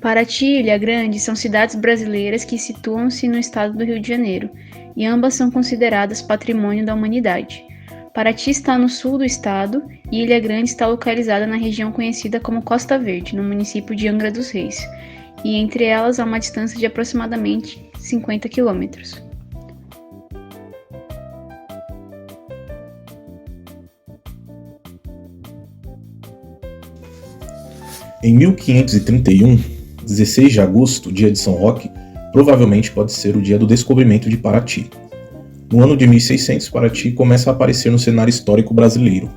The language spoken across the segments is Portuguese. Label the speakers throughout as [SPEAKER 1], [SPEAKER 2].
[SPEAKER 1] Paraty e Ilha Grande são cidades brasileiras que situam-se no estado do Rio de Janeiro, e ambas são consideradas patrimônio da humanidade. Paraty está no sul do estado e Ilha Grande está localizada na região conhecida como Costa Verde, no município de Angra dos Reis, e entre elas há uma distância de aproximadamente 50 quilômetros.
[SPEAKER 2] Em 1531, 16 de agosto, dia de São Roque, provavelmente pode ser o dia do descobrimento de Paraty. No ano de 1600, Paraty começa a aparecer no cenário histórico brasileiro.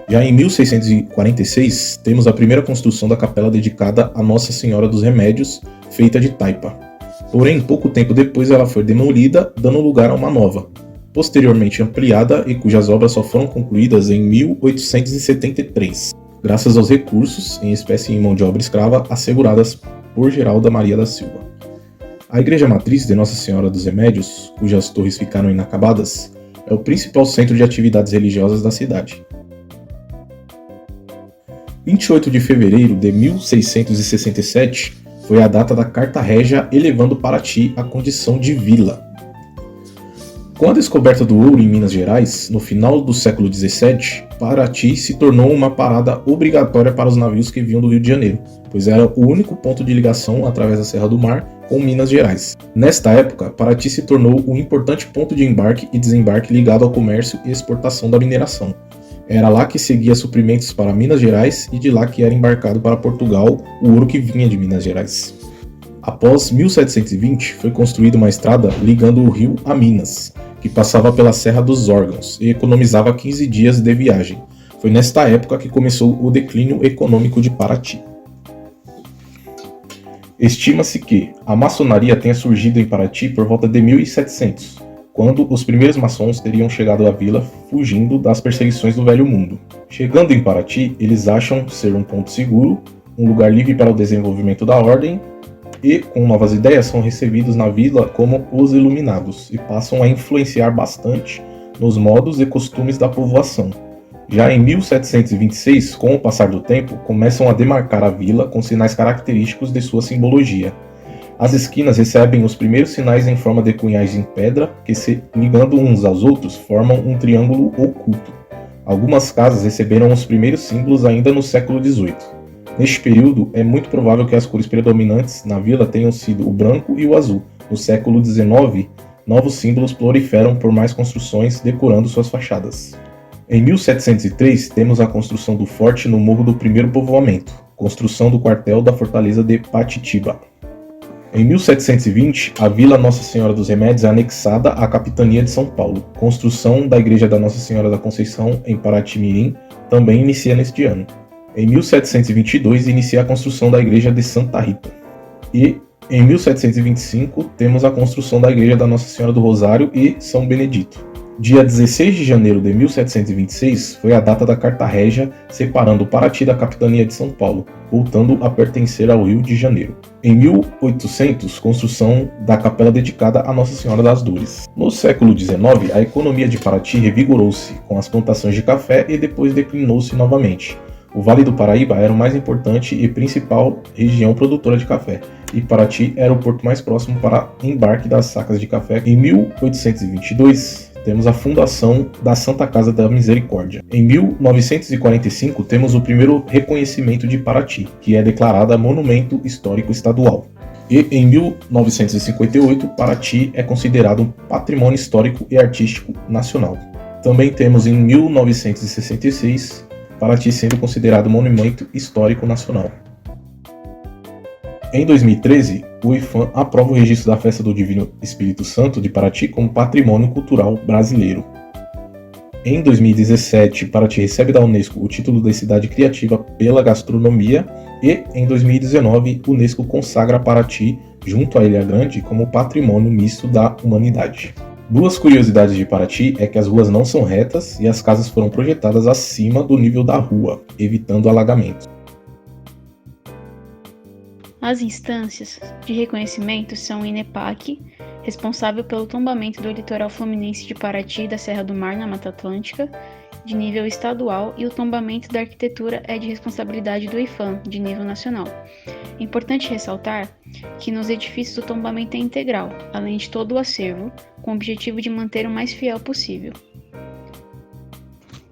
[SPEAKER 2] Já em 1646, temos a primeira construção da capela dedicada a Nossa Senhora dos Remédios, feita de taipa. Porém, pouco tempo depois ela foi demolida, dando lugar a uma nova, posteriormente ampliada e cujas obras só foram concluídas em 1873, graças aos recursos, em espécie e mão de obra escrava, asseguradas por Geralda Maria da Silva. A Igreja Matriz de Nossa Senhora dos Remédios, cujas torres ficaram inacabadas, é o principal centro de atividades religiosas da cidade. 28 de fevereiro de 1667 foi a data da Carta Régia elevando Paraty à condição de vila. Com a descoberta do ouro em Minas Gerais, no final do século XVII, Paraty se tornou uma parada obrigatória para os navios que vinham do Rio de Janeiro, pois era o único ponto de ligação através da Serra do Mar com Minas Gerais. Nesta época, Paraty se tornou um importante ponto de embarque e desembarque ligado ao comércio e exportação da mineração. Era lá que seguia suprimentos para Minas Gerais e de lá que era embarcado para Portugal o ouro que vinha de Minas Gerais. Após 1720, foi construída uma estrada ligando o rio a Minas, que passava pela Serra dos Órgãos e economizava 15 dias de viagem. Foi nesta época que começou o declínio econômico de Paraty. Estima-se que a maçonaria tenha surgido em Paraty por volta de 1700, quando os primeiros maçons teriam chegado à vila fugindo das perseguições do Velho Mundo. Chegando em Paraty, eles acham ser um ponto seguro, um lugar livre para o desenvolvimento da ordem, e, com novas ideias, são recebidos na vila como os Iluminados e passam a influenciar bastante nos modos e costumes da povoação. Já em 1726, com o passar do tempo, começam a demarcar a vila com sinais característicos de sua simbologia. As esquinas recebem os primeiros sinais em forma de cunhais em pedra que, se ligando uns aos outros, formam um triângulo oculto. Algumas casas receberam os primeiros símbolos ainda no século XVIII. Neste período, é muito provável que as cores predominantes na vila tenham sido o branco e o azul. No século XIX, novos símbolos proliferam por mais construções, decorando suas fachadas. Em 1703, temos a construção do forte no Morro do Primeiro Povoamento, construção do quartel da Fortaleza de Patitiba. Em 1720, a Vila Nossa Senhora dos Remédios é anexada à Capitania de São Paulo. Construção da Igreja da Nossa Senhora da Conceição, em Paraty-Mirim, também inicia neste ano. Em 1722, inicia a construção da Igreja de Santa Rita. E, em 1725, temos a construção da Igreja da Nossa Senhora do Rosário e São Benedito. Dia 16 de janeiro de 1726 foi a data da Carta Régia separando Paraty da Capitania de São Paulo, voltando a pertencer ao Rio de Janeiro. Em 1800, construção da capela dedicada a Nossa Senhora das Dores. No século XIX, a economia de Paraty revigorou-se com as plantações de café e depois declinou-se novamente. O Vale do Paraíba era o mais importante e principal região produtora de café, e Paraty era o porto mais próximo para embarque das sacas de café. Em 1822, temos a fundação da Santa Casa da Misericórdia. Em 1945, temos o primeiro reconhecimento de Paraty, que é declarada Monumento Histórico Estadual. E em 1958, Paraty é considerado um Patrimônio Histórico e Artístico Nacional. Também temos em 1966, Paraty sendo considerado Monumento Histórico Nacional. Em 2013, o IPHAN aprova o registro da Festa do Divino Espírito Santo de Paraty como Patrimônio Cultural Brasileiro. Em 2017, Paraty recebe da Unesco o título de Cidade Criativa pela Gastronomia e, em 2019, a Unesco consagra Paraty, junto à Ilha Grande, como Patrimônio Misto da Humanidade. Duas curiosidades de Paraty é que as ruas não são retas e as casas foram projetadas acima do nível da rua, evitando alagamentos.
[SPEAKER 1] As instâncias de reconhecimento são o INEPAC, responsável pelo tombamento do litoral fluminense de Paraty e da Serra do Mar na Mata Atlântica, de nível estadual, e o tombamento da arquitetura é de responsabilidade do IPHAN, de nível nacional. É importante ressaltar que nos edifícios o tombamento é integral, além de todo o acervo, com o objetivo de manter o mais fiel possível.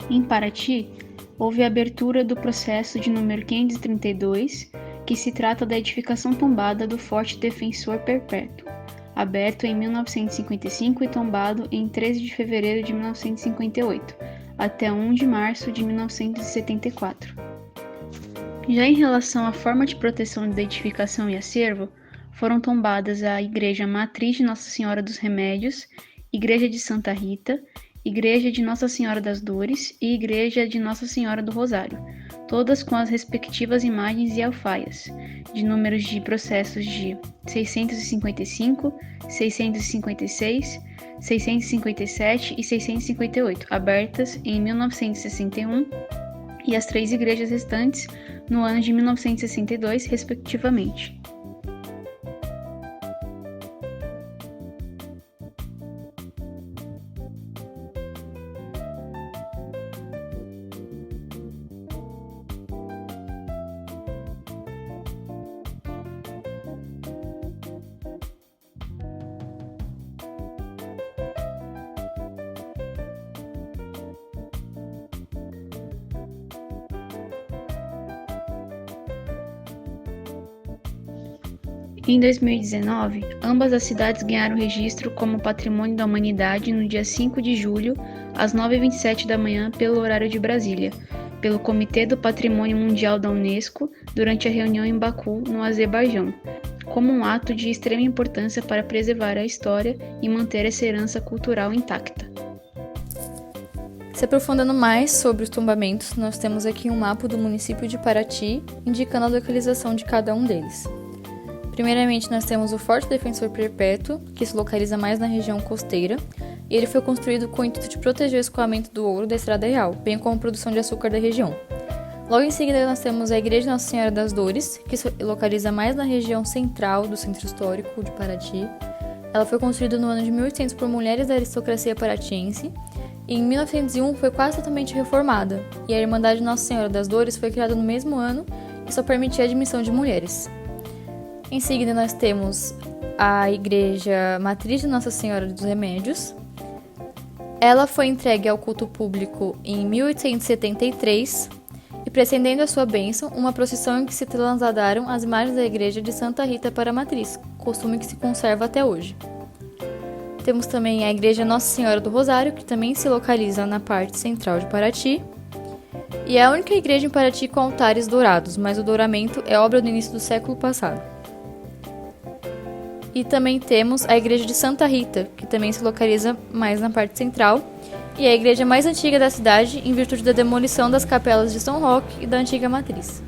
[SPEAKER 1] Em Paraty, houve a abertura do processo de número 532, que se trata da edificação tombada do Forte Defensor Perpétuo, aberto em 1955 e tombado em 13 de fevereiro de 1958, até 1 de março de 1974. Já em relação à forma de proteção da edificação e acervo, foram tombadas a Igreja Matriz de Nossa Senhora dos Remédios, Igreja de Santa Rita, Igreja de Nossa Senhora das Dores e Igreja de Nossa Senhora do Rosário, todas com as respectivas imagens e alfaias, de números de processos de 655, 656, 657 e 658, abertas em 1961, e as 3 igrejas restantes no ano de 1962, respectivamente. Em 2019, ambas as cidades ganharam registro como Patrimônio da Humanidade no dia 5 de julho, às 9h27 da manhã, pelo horário de Brasília, pelo Comitê do Patrimônio Mundial da Unesco, durante a reunião em Baku, no Azerbaijão, como um ato de extrema importância para preservar a história e manter essa herança cultural intacta.
[SPEAKER 3] Se aprofundando mais sobre os tombamentos, nós temos aqui um mapa do município de Paraty, indicando a localização de cada um deles. Primeiramente, nós temos o Forte Defensor Perpétuo, que se localiza mais na região costeira, e ele foi construído com o intuito de proteger o escoamento do ouro da Estrada Real, bem como a produção de açúcar da região. Logo em seguida, nós temos a Igreja de Nossa Senhora das Dores, que se localiza mais na região central do Centro Histórico de Paraty. Ela foi construída no ano de 1800 por mulheres da aristocracia paratiense, e em 1901 foi quase totalmente reformada, e a Irmandade de Nossa Senhora das Dores foi criada no mesmo ano e só permitia a admissão de mulheres. Em seguida, nós temos a Igreja Matriz de Nossa Senhora dos Remédios. Ela foi entregue ao culto público em 1873 e, precedendo a sua bênção, uma procissão em que se transladaram as imagens da Igreja de Santa Rita para a Matriz, costume que se conserva até hoje. Temos também a Igreja Nossa Senhora do Rosário, que também se localiza na parte central de Paraty. E é a única igreja em Paraty com altares dourados, mas o douramento é obra do início do século passado. E também temos a Igreja de Santa Rita, que também se localiza mais na parte central, e é a igreja mais antiga da cidade, em virtude da demolição das capelas de São Roque e da antiga matriz.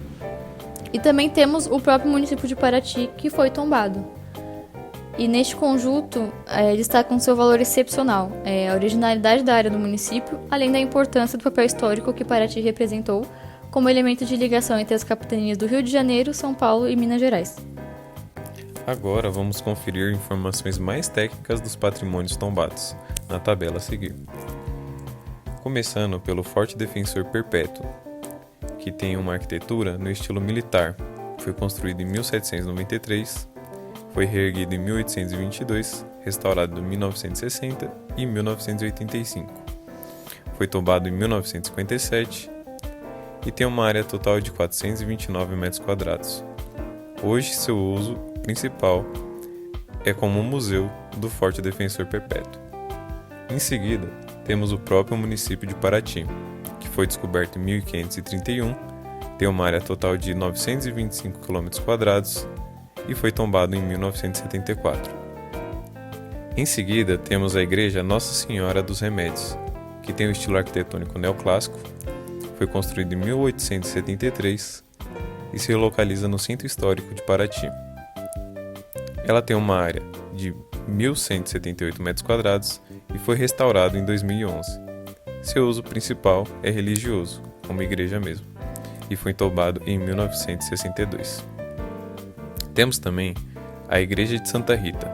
[SPEAKER 3] E também temos o próprio município de Paraty, que foi tombado. E neste conjunto, destacam seu valor excepcional, a originalidade da área do município, além da importância do papel histórico que Paraty representou como elemento de ligação entre as capitanias do Rio de Janeiro, São Paulo e Minas Gerais.
[SPEAKER 4] Agora vamos conferir informações mais técnicas dos patrimônios tombados, na tabela a seguir. Começando pelo Forte Defensor Perpétuo, que tem uma arquitetura no estilo militar. Foi construído em 1793, foi reerguido em 1822, restaurado em 1960 e 1985. Foi tombado em 1957 e tem uma área total de 429 metros quadrados. Hoje, seu uso principal é como museu do Forte Defensor Perpétuo. Em seguida, temos o próprio município de Paraty, que foi descoberto em 1531, tem uma área total de 925 km² e foi tombado em 1974. Em seguida, temos a Igreja Nossa Senhora dos Remédios, que tem o estilo arquitetônico neoclássico, foi construído em 1873 e se localiza no centro histórico de Paraty. Ela tem uma área de 1.178 m² e foi restaurado em 2011. Seu uso principal é religioso, como igreja mesmo, e foi tombado em 1962. Temos também a Igreja de Santa Rita,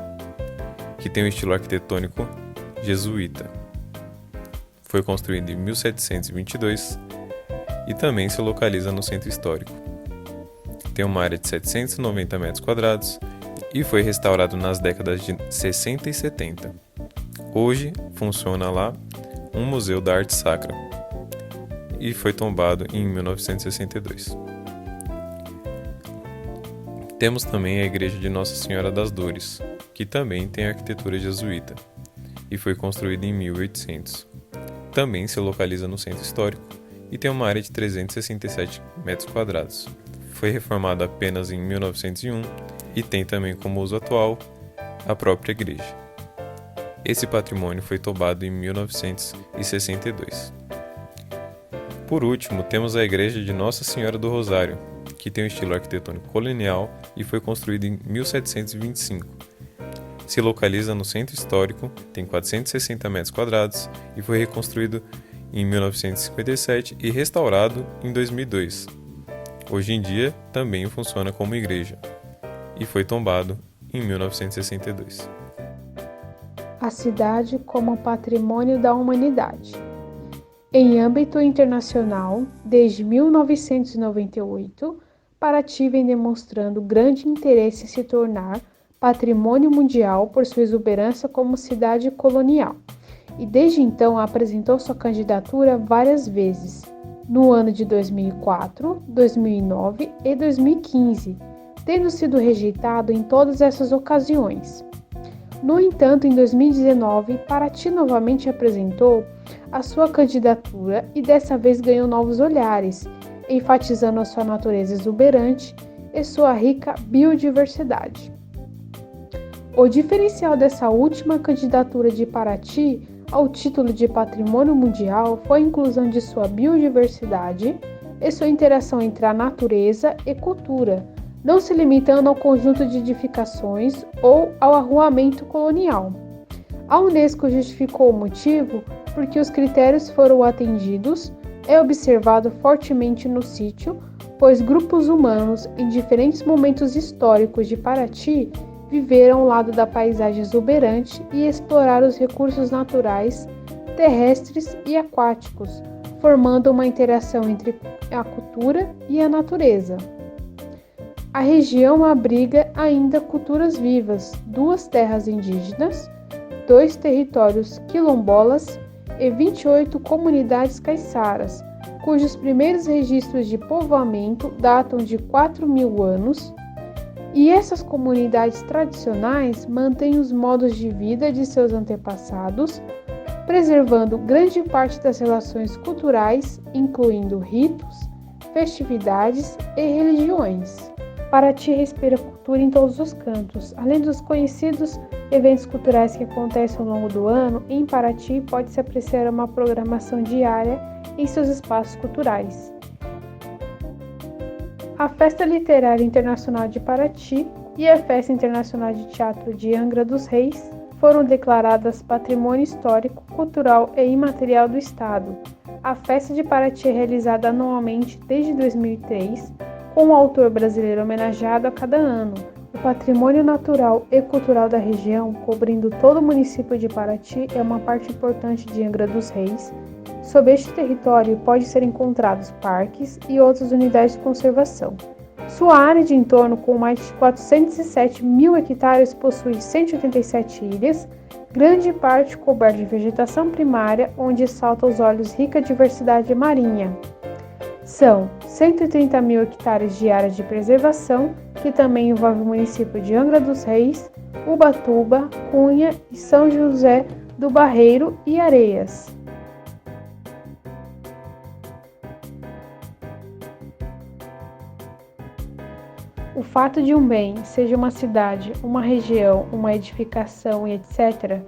[SPEAKER 4] que tem um estilo arquitetônico jesuíta. foi construído em 1722 e também se localiza no centro histórico. Tem uma área de 790 metros quadrados e foi restaurado nas décadas de 60 e 70. Hoje funciona lá um museu da arte sacra e foi tombado em 1962. Temos também a igreja de Nossa Senhora das Dores, que também tem arquitetura jesuíta e foi construída em 1800. Também se localiza no centro histórico e tem uma área de 367 metros quadrados. Foi reformada apenas em 1901 e tem também como uso atual a própria igreja. Esse patrimônio foi tombado em 1962. Por último, temos a igreja de Nossa Senhora do Rosário, que tem um estilo arquitetônico colonial e foi construída em 1725. Se localiza no centro histórico, tem 460 metros quadrados e foi reconstruído em 1957 e restaurado em 2002. Hoje em dia, também funciona como igreja e foi tombado em 1962.
[SPEAKER 5] A cidade como patrimônio da humanidade. Em âmbito internacional, desde 1998, Paraty vem demonstrando grande interesse em se tornar patrimônio mundial por sua exuberância como cidade colonial, e desde então apresentou sua candidatura várias vezes, no ano de 2004, 2009 e 2015, tendo sido rejeitado em todas essas ocasiões. No entanto, em 2019, Paraty novamente apresentou a sua candidatura e dessa vez ganhou novos olhares, enfatizando a sua natureza exuberante e sua rica biodiversidade. O diferencial dessa última candidatura de Paraty ao título de Patrimônio Mundial foi a inclusão de sua biodiversidade e sua interação entre a natureza e cultura, não se limitando ao conjunto de edificações ou ao arruamento colonial. A Unesco justificou o motivo porque os critérios foram atendidos e observado fortemente no sítio, pois grupos humanos em diferentes momentos históricos de Paraty viveram ao lado da paisagem exuberante e exploraram os recursos naturais, terrestres e aquáticos, formando uma interação entre a cultura e a natureza. A região abriga ainda culturas vivas, 2 terras indígenas, 2 territórios quilombolas e 28 comunidades caiçaras, cujos primeiros registros de povoamento datam de 4.000 anos, e essas comunidades tradicionais mantêm os modos de vida de seus antepassados, preservando grande parte das relações culturais, incluindo ritos, festividades e religiões. Paraty respira cultura em todos os cantos. Além dos conhecidos eventos culturais que acontecem ao longo do ano, em Paraty pode-se apreciar uma programação diária em seus espaços culturais. A Festa Literária Internacional de Paraty e a Festa Internacional de Teatro de Angra dos Reis foram declaradas Patrimônio Histórico, Cultural e Imaterial do Estado. A Festa de Paraty é realizada anualmente desde 2003, com um autor brasileiro homenageado a cada ano. O patrimônio natural e cultural da região, cobrindo todo o município de Paraty, é uma parte importante de Angra dos Reis. Sob este território pode ser encontrados parques e outras unidades de conservação. Sua área de entorno, com mais de 407.000 hectares, possui 187 ilhas, grande parte coberta de vegetação primária, onde salta aos olhos rica diversidade marinha. São 130.000 hectares de área de preservação, que também envolve o município de Angra dos Reis, Ubatuba, Cunha e São José do Barreiro e Areias. O fato de um bem, seja uma cidade, uma região, uma edificação e etc.,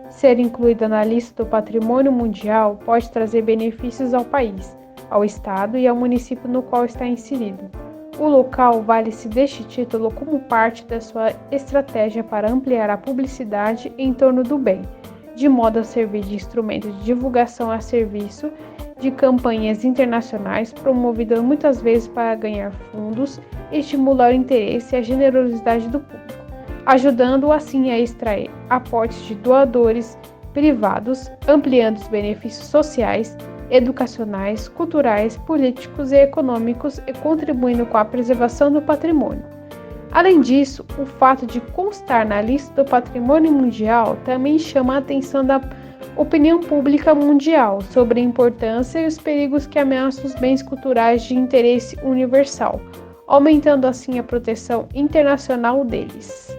[SPEAKER 5] ser incluída na lista do patrimônio mundial pode trazer benefícios ao país, ao estado e ao município no qual está inserido. O local vale-se deste título como parte da sua estratégia para ampliar a publicidade em torno do bem, de modo a servir de instrumento de divulgação a serviço de campanhas internacionais, promovidas muitas vezes para ganhar fundos e estimular o interesse e a generosidade do público, ajudando assim a extrair aportes de doadores privados, ampliando os benefícios sociais, educacionais, culturais, políticos e econômicos e contribuindo com a preservação do patrimônio. Além disso, o fato de constar na lista do patrimônio mundial também chama a atenção da opinião pública mundial sobre a importância e os perigos que ameaçam os bens culturais de interesse universal, aumentando assim a proteção internacional deles.